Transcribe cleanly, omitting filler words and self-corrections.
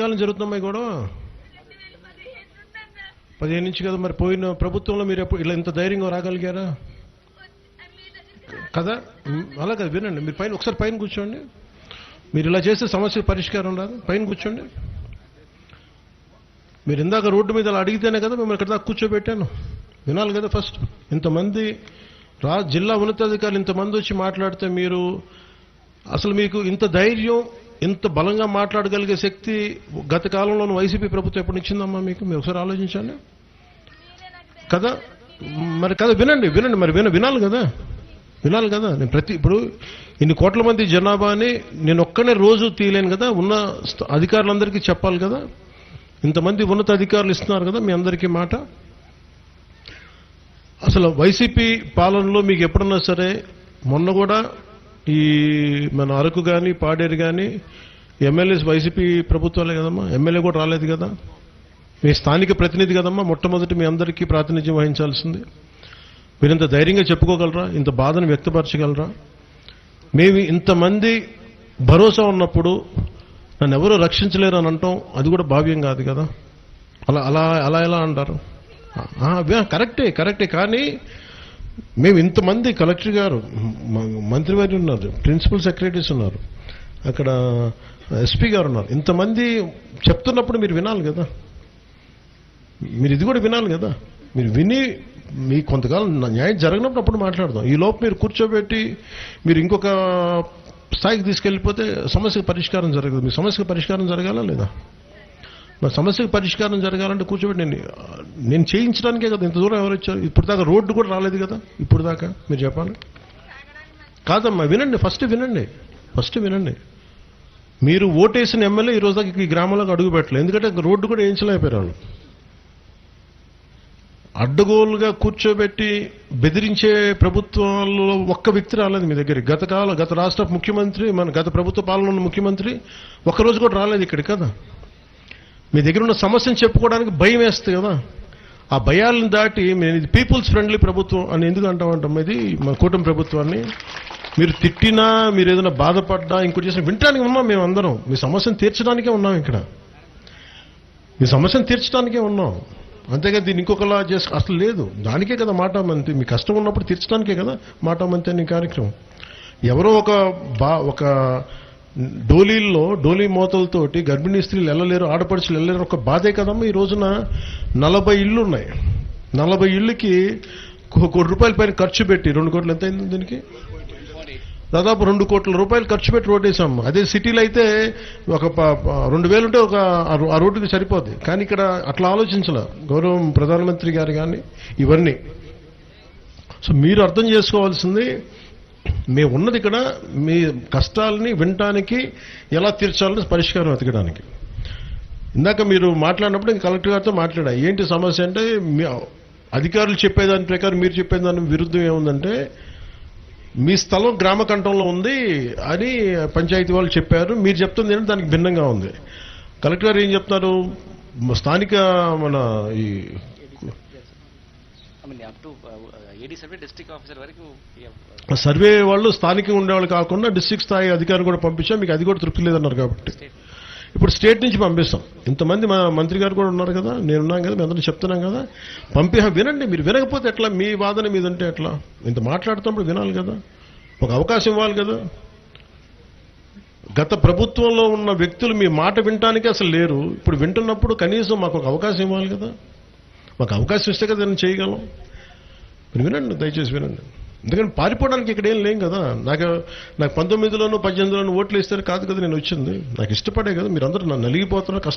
కాలం జరుగుతున్నాయి కూడా 15 నుంచి కదా. మరి పోయిన ప్రభుత్వంలో మీరు ఎప్పుడు ఇలా ఇంత ధైర్యంగా రాగలిగారా కదా? అలా కదా, వినండి. మీరు పైన ఒకసారి పైన కూర్చోండి. మీరు ఇలా చేస్తే సమస్య పరిష్కారం రాదు. పైన కూర్చోండి. మీరు ఇందాక రోడ్డు మీద అలా అడిగితేనే కదా మిమ్మల్ని ఇక్కడ దాకా కూర్చోబెట్టాను. వినాలి కదా ఫస్ట్. ఇంతమంది జిల్లా ఉన్నతాధికారులు ఇంతమంది వచ్చి మాట్లాడితే మీరు అసలు మీకు ఇంత ధైర్యం, ఇంత బలంగా మాట్లాడగలిగే శక్తి గత కాలంలోని వైసీపీ ప్రభుత్వం ఎప్పుడు ఇచ్చిందమ్మా మీకు? మీరు ఒకసారి ఆలోచించండి కదా. మరి కదా, వినండి వినండి. మరి వినాలి కదా, వినాలి కదా. నేను ఇప్పుడు ఇన్ని కోట్ల మంది జనాభాని నేను ఒక్కనే రోజు తీయలేను కదా. ఉన్న అధికారులందరికీ చెప్పాలి కదా. ఇంతమంది ఉన్నత అధికారులు ఇస్తున్నారు కదా మీ అందరికీ మాట. అసలు వైసీపీ పాలనలో మీకు ఎప్పుడన్నా సరే, మొన్న కూడా ఈ మన అరకు కానీ పాడేరు కానీ ఎమ్మెల్యేస్ వైసీపీ ప్రభుత్వాలే కదమ్మా. ఎమ్మెల్యే కూడా రాలేదు కదా. మీ స్థానిక ప్రతినిధి కదమ్మా మొట్టమొదటి మీ అందరికీ ప్రాతినిధ్యం వహించాల్సింది. మీరు ఇంత ధైర్యంగా చెప్పుకోగలరా? ఇంత బాధను వ్యక్తపరచగలరా? మేము ఇంతమంది భరోసా ఉన్నప్పుడు నన్ను ఎవరూ రక్షించలేరు అని అంటాం, అది కూడా భావ్యం కాదు కదా. అలా అలా అలా ఎలా అంటారు? కరెక్టే. కానీ మేము ఇంతమంది, కలెక్టర్ గారు, మంత్రివారి ఉన్నారు, ప్రిన్సిపల్ సెక్రటరీస్ ఉన్నారు, అక్కడ ఎస్పీ గారు ఉన్నారు, ఇంతమంది చెప్తున్నప్పుడు మీరు వినాలి కదా. మీరు ఇది కూడా వినాలి కదా. మీరు విని మీ కొంతకాలం న్యాయం జరగనప్పుడు అప్పుడు మాట్లాడదాం. ఈ లోపు మీరు కూర్చోబెట్టి మీరు ఇంకొక స్థాయికి తీసుకెళ్ళిపోతే సమస్యకు పరిష్కారం జరగదు. మీ సమస్యకు పరిష్కారం జరగాలా లేదా? నా సమస్యకు పరిష్కారం జరగాలంటే కూర్చోబెట్టి నేను చేయించడానికే కదా ఇంత దూరం ఎవరు వచ్చారు? ఇప్పుడు దాకా రోడ్డు కూడా రాలేదు కదా ఇప్పుడు దాకా. మీరు చెప్పాలి కాదమ్మా. వినండి, ఫస్ట్ వినండి. మీరు ఓటేసిన ఎమ్మెల్యే ఈ రోజు దాకా ఈ గ్రామంలోకి అడుగు పెట్టలేదు. ఎందుకంటే రోడ్డు కూడా వేయించలేకపోయారు వాళ్ళు. అడ్డగోలుగా కూర్చోబెట్టి బెదిరించే ప్రభుత్వాల్లో ఒక్క వ్యక్తి రాలేదు మీ దగ్గరికి. గత రాష్ట్ర ముఖ్యమంత్రి, మన గత ప్రభుత్వ పాలన ఉన్న ముఖ్యమంత్రి ఒక్కరోజు కూడా రాలేదు ఇక్కడ కదా. మీ దగ్గర ఉన్న సమస్యను చెప్పుకోవడానికి భయం వేస్తుంది కదా. ఆ భయాలను దాటి ఇది పీపుల్స్ ఫ్రెండ్లీ ప్రభుత్వం అని ఎందుకు అంటామంటాం? ఇది మన కూటమి ప్రభుత్వాన్ని మీరు తిట్టినా, మీరు ఏదైనా బాధపడ్డా, ఇంకోటి చేసినా వినటానికి ఉన్నాం మేము అందరం. మీ సమస్యను తీర్చడానికే ఉన్నాం ఇక్కడ. మీ సమస్యను తీర్చడానికే ఉన్నాం. అంతేగా దీన్ని ఇంకొకలా చేసి అసలు లేదు. దానికే కదా మాటామంతి. మీ కష్టం ఉన్నప్పుడు తీర్చడానికే కదా మాటామంతి అనే కార్యక్రమం. ఎవరో ఒక డోలీ మోతలతోటి గర్భిణీ స్త్రీలు వెళ్ళలేరు, ఆడపడుచులు వెళ్ళలేరు, ఒక బాధే కదమ్మా. ఈ రోజున 40 ఇళ్ళు ఉన్నాయి. 40 ఇళ్ళకి ₹1 కోటి పైన ఖర్చు పెట్టి, 2 కోట్లు ఎంత అయింది దీనికి? దాదాపు ₹2 కోట్ల ఖర్చు పెట్టి రోడ్డు వేసాం. అదే సిటీలో అయితే ఒక 2,000 ఉంటే ఆ రోడ్డుకి సరిపోద్ది. కానీ ఇక్కడ అట్లా ఆలోచించాల గౌరవం ప్రధానమంత్రి గారు కానీ ఇవన్నీ. సో మీరు అర్థం చేసుకోవాల్సింది, మేము ఉన్నది ఇక్కడ మీ కష్టాలని వినటానికి, ఎలా తీర్చాలని పరిష్కారం వెతకడానికి. ఇందాక మీరు మాట్లాడినప్పుడు ఇంకా కలెక్టర్ గారితో మాట్లాడా. ఏంటి సమస్య అంటే, అధికారులు చెప్పేదాని ప్రకారం మీరు చెప్పేదాని విరుద్ధం ఏముందంటే, మీ స్థలం గ్రామ కంఠంలో ఉంది అని పంచాయతీ వాళ్ళు చెప్పారు, మీరు చెప్తుంది ఏంటంటే దానికి భిన్నంగా ఉంది. కలెక్టర్ గారు ఏం చెప్తున్నారు? స్థానిక మన ఈ సర్వే వాళ్ళు స్థానికంగా ఉండేవాళ్ళు కాకుండా డిస్ట్రిక్ట్ స్థాయి అధికారులు కూడా పంపించాం, మీకు అది కూడా తృప్తి లేదన్నారు కాబట్టి ఇప్పుడు స్టేట్ నుంచి పంపిస్తాం. ఇంతమంది మా మంత్రి గారు కూడా ఉన్నారు కదా, నేనున్నాం కదా, మీ అందరూ చెప్తున్నాం కదా, వినండి. మీరు వినకపోతే ఎట్లా? మీ వాదన మీద ఉంటే ఎట్లా? ఇంత మాట్లాడుతున్నప్పుడు వినాలి కదా, ఒక అవకాశం ఇవ్వాలి కదా. గత ప్రభుత్వంలో ఉన్న వ్యక్తులు మీ మాట వినటానికి అసలు లేరు. ఇప్పుడు వింటున్నప్పుడు కనీసం మాకు ఒక అవకాశం ఇవ్వాలి కదా. మాకు అవకాశం ఇస్తే కదా నేను చేయగలం. మీరు వినండి, దయచేసి వినండి. ఎందుకంటే పారిపోవడానికి ఇక్కడ ఏం లేం కదా. నాకు 19లోనూ 18లోనూ ఓట్లు ఇస్తే కాదు కదా నేను వచ్చింది. నాకు ఇష్టపడే కదా. మీరు అందరూ నన్ను నలిగిపోతున్నారు.